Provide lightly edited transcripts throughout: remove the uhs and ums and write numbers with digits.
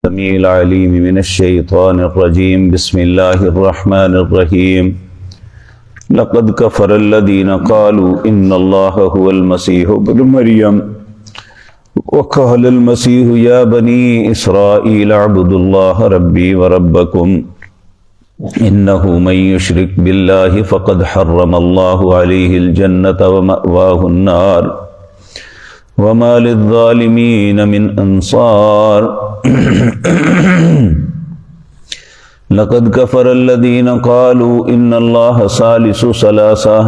السميع العليم من الشيطان الرجيم بسم الله الرحمن الرحيم لقد كفر الذين قالوا إن الله هو المسيح ابن مريم وقال المسيح يا بني إسرائيل اعبدوا الله ربي وربكم إنه من يشرك بالله فقد حرم الله عليه الجنة ومأواه النار وما للظالمين من أنصار لقد كفر الذين قالوا إن الله ثالث ثلاثة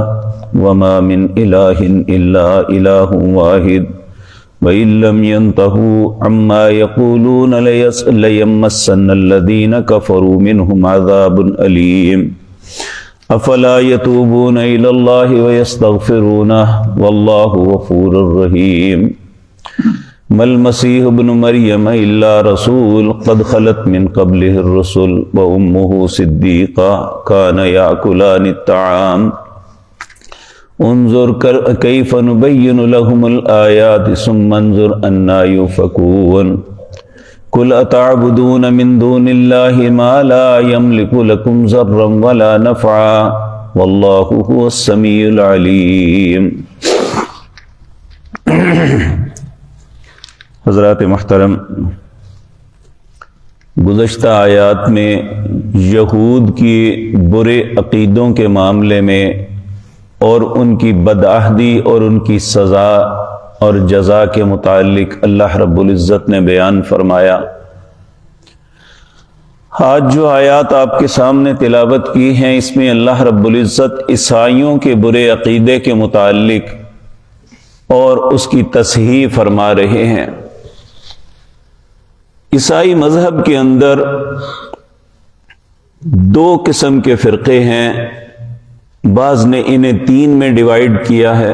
وما من إله إلا إله واحد وإن لم ينتهوا عما يقولون ليمسن الذين كفروا منهم عذاب أليم افلا يتوبون الى الله ويستغفرونه والله غفور رحيم ما المسيح ابن مريم الا رسول قد خلت من قبله الرسل وامه صديقة كان يأكلان الطعام انظر كيف نبين لهم الآيات ثم انظر أنى يؤفكون قل أتعبدون من دون الله ما لا يملك لكم ضرا ولا نفعا والله هو السميع العليم۔ حضرات محترم، گزشتہ آیات میں یہود کی برے عقیدوں کے معاملے میں اور ان کی بدعہدی اور ان کی سزا اور جزا کے متعلق اللہ رب العزت نے بیان فرمایا۔ آج جو آیات آپ کے سامنے تلاوت کی ہیں، اس میں اللہ رب العزت عیسائیوں کے برے عقیدے کے متعلق اور اس کی تصحیح فرما رہے ہیں۔ عیسائی مذہب کے اندر دو قسم کے فرقے ہیں، بعض نے انہیں تین میں ڈیوائیڈ کیا ہے۔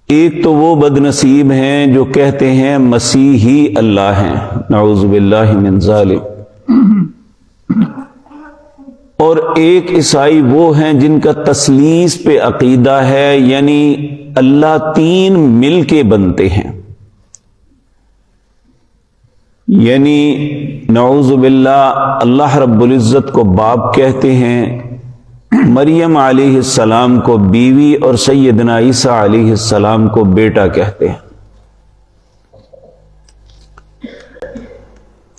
ایک تو وہ بد نصیب ہیں جو کہتے ہیں مسیح ہی اللہ ہیں، نعوذ باللہ من ذالک، اور ایک عیسائی وہ ہیں جن کا تثلیث پہ عقیدہ ہے، یعنی اللہ تین مل کے بنتے ہیں، یعنی نعوذ باللہ اللہ رب العزت کو باپ کہتے ہیں، مریم علیہ السلام کو بیوی اور سیدنا عیسیٰ علیہ السلام کو بیٹا کہتے ہیں۔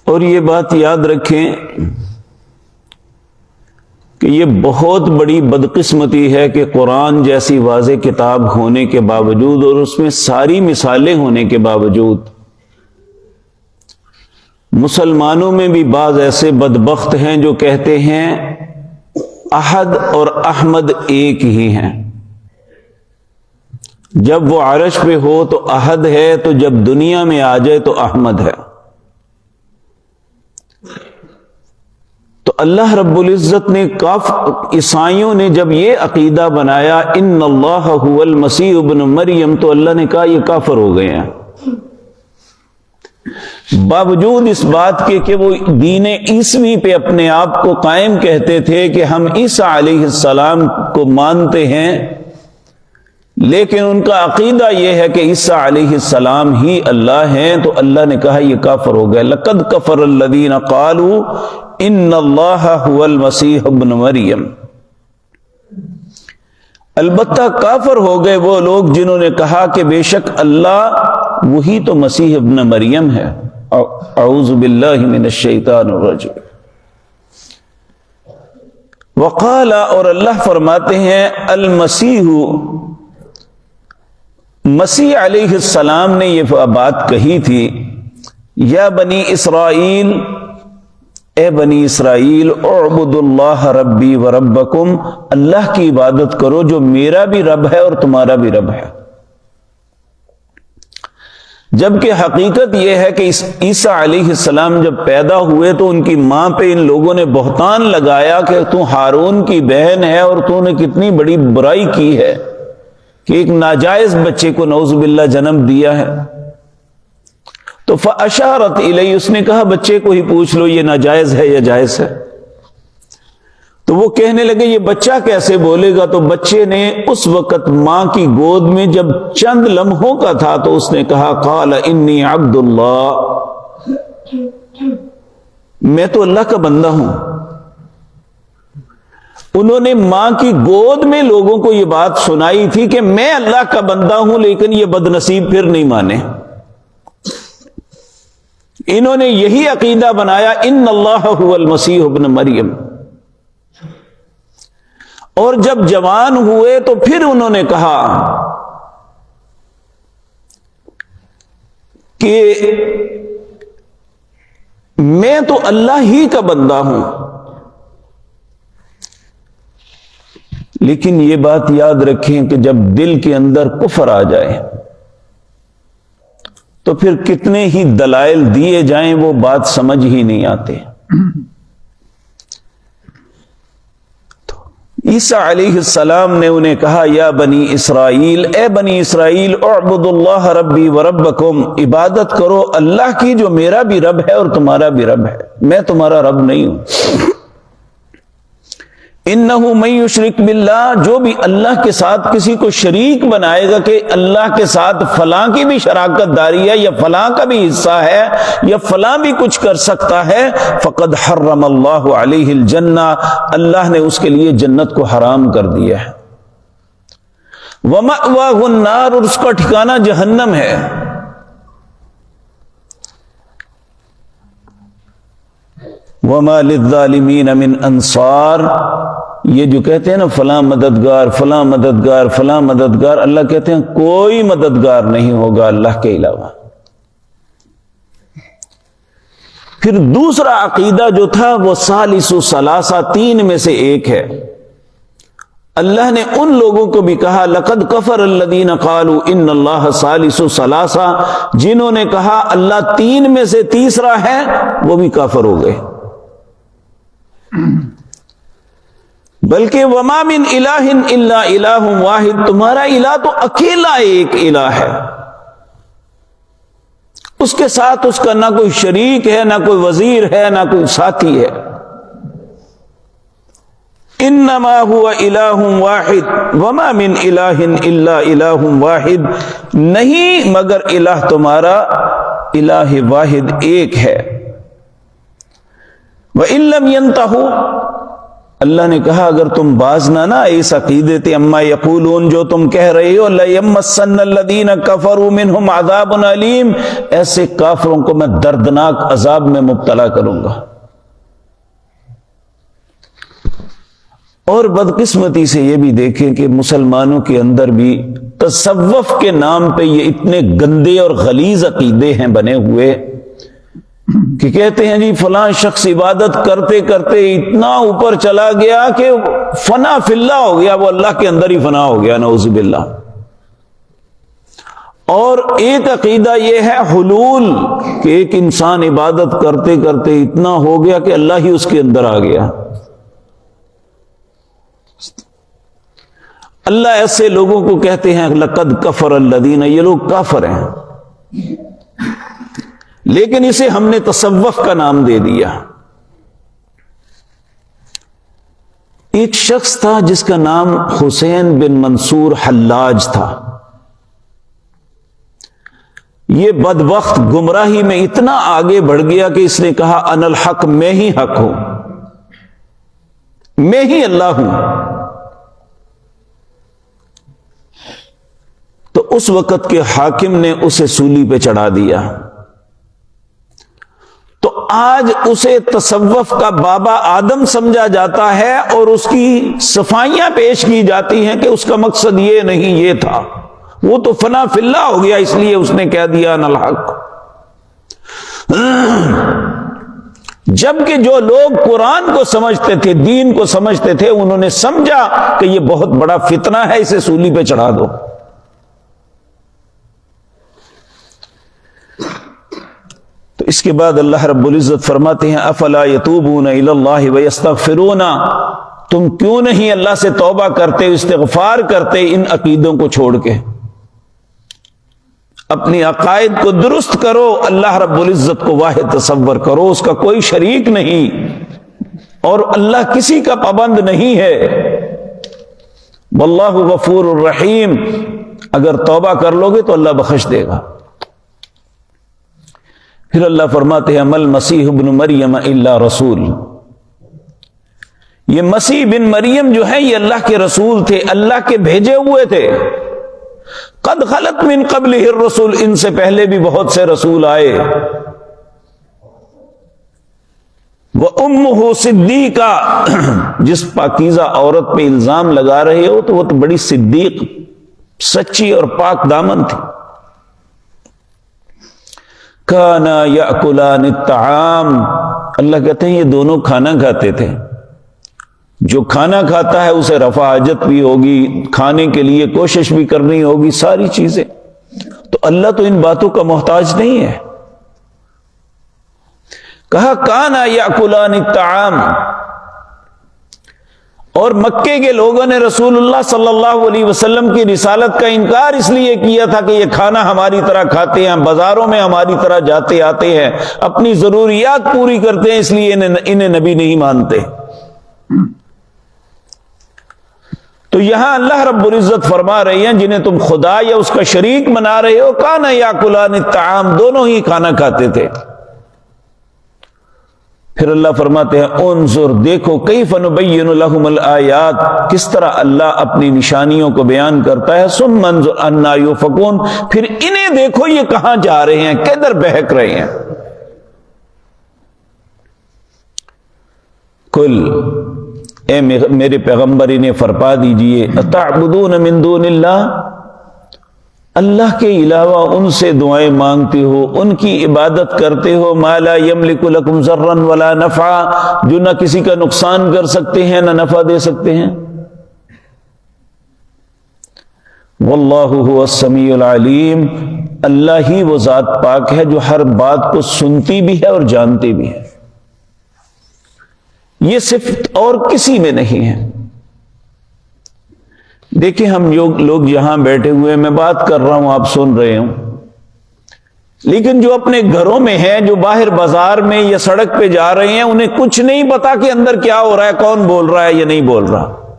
اور یہ بات یاد رکھیں کہ یہ بہت بڑی بدقسمتی ہے کہ قرآن جیسی واضح کتاب ہونے کے باوجود اور اس میں ساری مثالیں ہونے کے باوجود مسلمانوں میں بھی بعض ایسے بدبخت ہیں جو کہتے ہیں احد اور احمد ایک ہی ہیں۔ جب وہ عرش پہ ہو تو احد ہے، تو جب دنیا میں آ جائے تو احمد ہے۔ تو اللہ رب العزت نے عیسائیوں نے جب یہ عقیدہ بنایا ان اللہ هو المسیح ابن مریم، تو اللہ نے کہا یہ کافر ہو گئے ہیں، باوجود اس بات کے کہ وہ دین عیسوی پہ اپنے آپ کو قائم کہتے تھے کہ ہم عیسیٰ علیہ السلام کو مانتے ہیں، لیکن ان کا عقیدہ یہ ہے کہ عیسیٰ علیہ السلام ہی اللہ ہیں، تو اللہ نے کہا یہ کافر ہو گئے۔ لقد کفر الذین قالوا ان اللہ هو المسیح ابن مریم، البتہ کافر ہو گئے وہ لوگ جنہوں نے کہا کہ بے شک اللہ وہی تو مسیح ابن مریم ہے۔ اعوذ باللہ من الشیطان الرجیم۔ وقال، اور اللہ فرماتے ہیں المسیح، مسیح علیہ السلام نے یہ بات کہی تھی، یا بنی اسرائیل، اے بنی اسرائیل، اعبدوا اللہ ربی وربکم، اللہ کی عبادت کرو جو میرا بھی رب ہے اور تمہارا بھی رب ہے۔ جبکہ حقیقت یہ ہے کہ عیسیٰ علیہ السلام جب پیدا ہوئے تو ان کی ماں پہ ان لوگوں نے بہتان لگایا کہ تو ہارون کی بہن ہے اور تو نے کتنی بڑی برائی کی ہے کہ ایک ناجائز بچے کو نعوذ باللہ جنم دیا ہے۔ تو فاشارت الیہ، اس نے کہا بچے کو ہی پوچھ لو یہ ناجائز ہے یا جائز ہے۔ تو وہ کہنے لگے یہ بچہ کیسے بولے گا؟ تو بچے نے اس وقت ماں کی گود میں جب چند لمحوں کا تھا تو اس نے کہا قال انی عبد اللہ، میں تو اللہ کا بندہ ہوں. انہوں نے ماں کی گود میں لوگوں کو یہ بات سنائی تھی کہ میں اللہ کا بندہ ہوں، لیکن یہ بد نصیب پھر نہیں مانے. انہوں نے یہی عقیدہ بنایا ان اللہ هو المسیح ابن مریم. اور جب جوان ہوئے تو پھر انہوں نے کہا کہ میں تو اللہ ہی کا بندہ ہوں. لیکن یہ بات یاد رکھیں کہ جب دل کے اندر کفر آ جائے تو پھر کتنے ہی دلائل دیے جائیں وہ بات سمجھ ہی نہیں آتے. عیسیٰ علیہ السلام نے انہیں کہا یا بنی اسرائیل، اے بنی اسرائیل، اعبدوا اللہ ربی و ربکم، عبادت کرو اللہ کی جو میرا بھی رب ہے اور تمہارا بھی رب ہے، میں تمہارا رب نہیں ہوں. انہ من یشرک باللہ، جو بھی اللہ کے ساتھ کسی کو شریک بنائے گا کہ اللہ کے ساتھ فلاں کی بھی شراکت داری ہے یا فلاں کا بھی حصہ ہے یا فلاں بھی کچھ کر سکتا ہے، فقد حرم اللہ علیہ الجنہ، اللہ نے اس کے لیے جنت کو حرام کر دیا ہے. ومأواہ النار، اور اس کا ٹھکانہ جہنم ہے. وما للظالمین من انصار، یہ جو کہتے ہیں نا فلاں مددگار فلاں مددگار فلاں مددگار، اللہ کہتے ہیں کوئی مددگار نہیں ہوگا اللہ کے علاوہ. پھر دوسرا عقیدہ جو تھا وہ ثالث ثلاثہ، تین میں سے ایک ہے. اللہ نے ان لوگوں کو بھی کہا لقد کفر الذین قالوا ان اللہ ثالث ثلاثہ، جنہوں نے کہا اللہ تین میں سے تیسرا ہے وہ بھی کافر ہو گئے. بلکہ وما من الہ الا الہ واحد، تمہارا الہ تو اکیلا ایک الہ ہے، اس کے ساتھ اس کا نہ کوئی شریک ہے، نہ کوئی وزیر ہے، نہ کوئی ساتھی ہے. انما هو الہ واحد وما من الہ الا الہ واحد، نہیں مگر الہ تمہارا الہ واحد ایک ہے. وَإِن لَّمْ يَنْتَهُوا، اللہ نے کہا اگر تم باز نہ اس عقیدے تے اما یقولون جو تم کہہ رہے ہو لَيَمَّسَّنَّ الَّذِينَ كَفَرُوا مِنْهُمْ عَذَابٌ أَلِيمٌ، ایسے کافروں کو میں دردناک عذاب میں مبتلا کروں گا. اور بدقسمتی سے یہ بھی دیکھیں کہ مسلمانوں کے اندر بھی تصوف کے نام پہ یہ اتنے گندے اور غلیظ عقیدے ہیں بنے ہوئے کہ کہتے ہیں جی فلاں شخص عبادت کرتے کرتے اتنا اوپر چلا گیا کہ فنا فی اللہ ہو گیا، وہ اللہ کے اندر ہی فنا ہو گیا، نعوذ باللہ. اور ایک عقیدہ یہ ہے حلول، کہ ایک انسان عبادت کرتے کرتے اتنا ہو گیا کہ اللہ ہی اس کے اندر آ گیا. اللہ ایسے لوگوں کو کہتے ہیں لقد کفر الذین، یہ لوگ کافر ہیں، لیکن اسے ہم نے تصوف کا نام دے دیا. ایک شخص تھا جس کا نام حسین بن منصور حلاج تھا. یہ بدبخت گمراہی میں اتنا آگے بڑھ گیا کہ اس نے کہا انا الحق، میں ہی حق ہوں، میں ہی اللہ ہوں. تو اس وقت کے حاکم نے اسے سولی پہ چڑھا دیا. تو آج اسے تصوف کا بابا آدم سمجھا جاتا ہے اور اس کی صفائیاں پیش کی جاتی ہیں کہ اس کا مقصد یہ نہیں یہ تھا، وہ تو فنا فی اللہ ہو گیا اس لیے اس نے کہہ دیا انا الحق. جبکہ جو لوگ قرآن کو سمجھتے تھے، دین کو سمجھتے تھے، انہوں نے سمجھا کہ یہ بہت بڑا فتنہ ہے، اسے سولی پہ چڑھا دو. تو اس کے بعد اللہ رب العزت فرماتے ہیں افلا یتوبون الی اللہ ویستغفرون، تم کیوں نہیں اللہ سے توبہ کرتے، استغفار کرتے ان عقیدوں کو چھوڑ کے، اپنی عقائد کو درست کرو، اللہ رب العزت کو واحد تصور کرو، اس کا کوئی شریک نہیں اور اللہ کسی کا پابند نہیں ہے. واللہ غفور الرحیم، اگر توبہ کر لو گے تو اللہ بخش دے گا. پھر اللہ فرماتے ہیں مل مسیح ابن مریم الا رسول، یہ مسیح بن مریم جو ہے یہ اللہ کے رسول تھے، اللہ کے بھیجے ہوئے تھے۔ قد خلت من قبلہ الرسول، ان سے پہلے بھی بہت سے رسول آئے۔ وَأُمُّهُ صِدِّيقَةٌ، جس پاکیزہ عورت پہ الزام لگا رہے ہو تو وہ تو بڑی صدیق، سچی اور پاک دامن تھی۔ كَانَا يَأْكُلَانِ الطَّعَامَ، اللہ کہتے ہیں یہ دونوں کھانا کھاتے تھے۔ جو کھانا کھاتا ہے اسے رفع حاجت بھی ہوگی، کھانے کے لیے کوشش بھی کرنی ہوگی، ساری چیزیں۔ تو اللہ تو ان باتوں کا محتاج نہیں ہے۔ کہا کانا یاکلان الطعام، اور مکے کے لوگوں نے رسول اللہ صلی اللہ علیہ وسلم کی رسالت کا انکار اس لیے کیا تھا کہ یہ کھانا ہماری طرح کھاتے ہیں، بازاروں میں ہماری طرح جاتے آتے ہیں، اپنی ضروریات پوری کرتے ہیں، اس لیے انہیں نبی نہیں مانتے۔ تو یہاں اللہ رب العزت فرما رہے ہیں جنہیں تم خدا یا اس کا شریک بنا رہے ہو، کانا یاکلان الطعام، دونوں ہی کھانا کھاتے تھے۔ پھر اللہ فرماتے ہیں انظر، دیکھو کیف نبین لہم الآیات، کس طرح اللہ اپنی نشانیوں کو بیان کرتا ہے، ثم انظر انا یؤفکون، پھر انہیں دیکھو یہ کہاں جا رہے ہیں، کدھر بہک رہے ہیں۔ کل، اے میرے پیغمبر انہیں فرما دیجئے، اتعبدون من دون اللہ، اللہ کے علاوہ ان سے دعائیں مانگتے ہو، ان کی عبادت کرتے ہو، ما لا یملک لکم ضرا ولا نفعا، جو نہ کسی کا نقصان کر سکتے ہیں نہ نفع دے سکتے ہیں۔ واللہ هو السمیع العلیم، اللہ ہی وہ ذات پاک ہے جو ہر بات کو سنتی بھی ہے اور جانتی بھی ہے، یہ صفت اور کسی میں نہیں ہے۔ دیکھیں ہم لوگ یہاں بیٹھے ہوئے، میں بات کر رہا ہوں، آپ سن رہے ہوں، لیکن جو اپنے گھروں میں ہیں، جو باہر بازار میں یا سڑک پہ جا رہے ہیں، انہیں کچھ نہیں پتا کہ اندر کیا ہو رہا ہے، کون بول رہا ہے یا نہیں بول رہا۔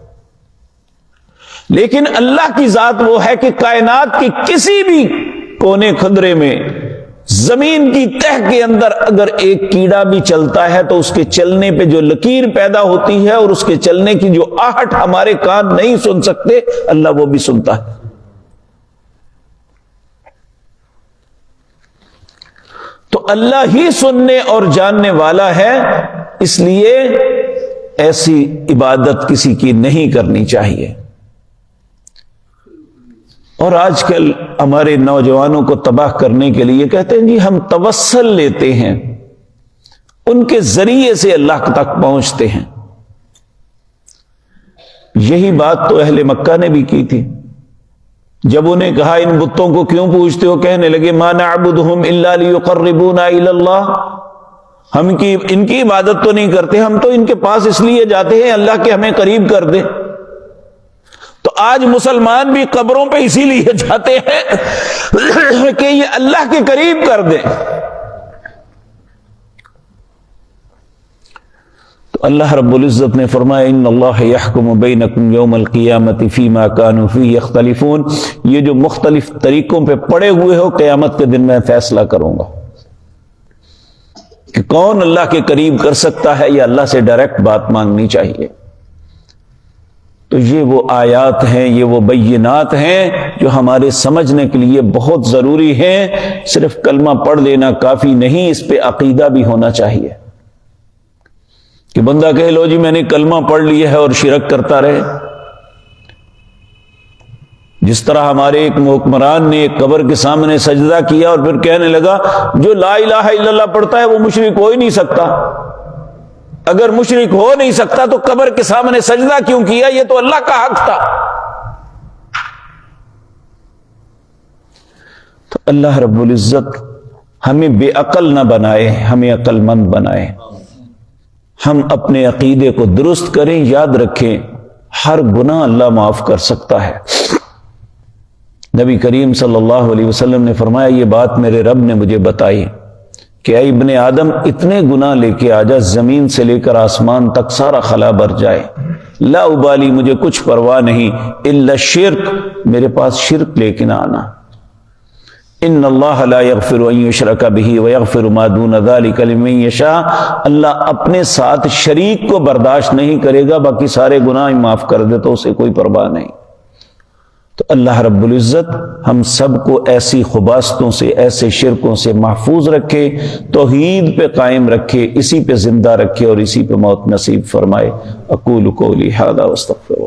لیکن اللہ کی ذات وہ ہے کہ کائنات کی کسی بھی کونے خدرے میں، زمین کی تہ کے اندر اگر ایک کیڑا بھی چلتا ہے تو اس کے چلنے پہ جو لکیر پیدا ہوتی ہے اور اس کے چلنے کی جو آہٹ ہمارے کان نہیں سن سکتے، اللہ وہ بھی سنتا ہے۔ تو اللہ ہی سننے اور جاننے والا ہے، اس لیے ایسی عبادت کسی کی نہیں کرنی چاہیے۔ اور آج کل ہمارے نوجوانوں کو تباہ کرنے کے لیے کہتے ہیں جی ہم توسل لیتے ہیں، ان کے ذریعے سے اللہ تک پہنچتے ہیں۔ یہی بات تو اہل مکہ نے بھی کی تھی، جب انہیں کہا ان بتوں کو کیوں پوجتے ہو، کہنے لگے ما نعبدہم الا لیقربونا الی اللہ، ہم ان کی عبادت تو نہیں کرتے، ہم تو ان کے پاس اس لیے جاتے ہیں اللہ کے ہمیں قریب کر دے۔ تو آج مسلمان بھی قبروں پہ اسی لیے جاتے ہیں کہ یہ اللہ کے قریب کر دیں۔ تو اللہ رب العزت نے فرمایا ان اللہ یحکم بینکم یوم القیامت فیما کانوا فیہ یختلفون، یہ جو مختلف طریقوں پہ پڑے ہوئے ہو، قیامت کے دن میں فیصلہ کروں گا کہ کون اللہ کے قریب کر سکتا ہے یا اللہ سے ڈائریکٹ بات مانگنی چاہیے۔ تو یہ وہ آیات ہیں، یہ وہ بینات ہیں جو ہمارے سمجھنے کے لیے بہت ضروری ہیں۔ صرف کلمہ پڑھ لینا کافی نہیں، اس پہ عقیدہ بھی ہونا چاہیے کہ بندہ کہے لو جی میں نے کلمہ پڑھ لیا ہے اور شرک کرتا رہے۔ جس طرح ہمارے ایک حکمران نے ایک قبر کے سامنے سجدہ کیا اور پھر کہنے لگا جو لا الہ الا اللہ پڑھتا ہے وہ مشرک ہو ہی نہیں سکتا، اگر مشرک ہو نہیں سکتا تو قبر کے سامنے سجدہ کیوں کیا، یہ تو اللہ کا حق تھا۔ تو اللہ رب العزت ہمیں بے عقل نہ بنائے، ہمیں عقل مند بنائے، ہم اپنے عقیدے کو درست کریں۔ یاد رکھیں ہر گناہ اللہ معاف کر سکتا ہے۔ نبی کریم صلی اللہ علیہ وسلم نے فرمایا یہ بات میرے رب نے مجھے بتائی کہ اے ابن آدم اتنے گناہ لے کے آ جا، زمین سے لے کر آسمان تک سارا خلا بھر جائے، لا ابالی مجھے کچھ پرواہ نہیں، الا شرک، میرے پاس شرک لے کے نہ آنا، ان اللہ لا یغفر ان یشرک بہ ویغفر ما دون ذلک لمن یشاء، اللہ اپنے ساتھ شریک کو برداشت نہیں کرے گا، باقی سارے گناہ معاف کر دے تو اسے کوئی پرواہ نہیں۔ تو اللہ رب العزت ہم سب کو ایسی خباثتوں سے، ایسے شرکوں سے محفوظ رکھے، توحید پہ قائم رکھے، اسی پہ زندہ رکھے اور اسی پہ موت نصیب فرمائے۔ اقول قولی ھذا واستغفر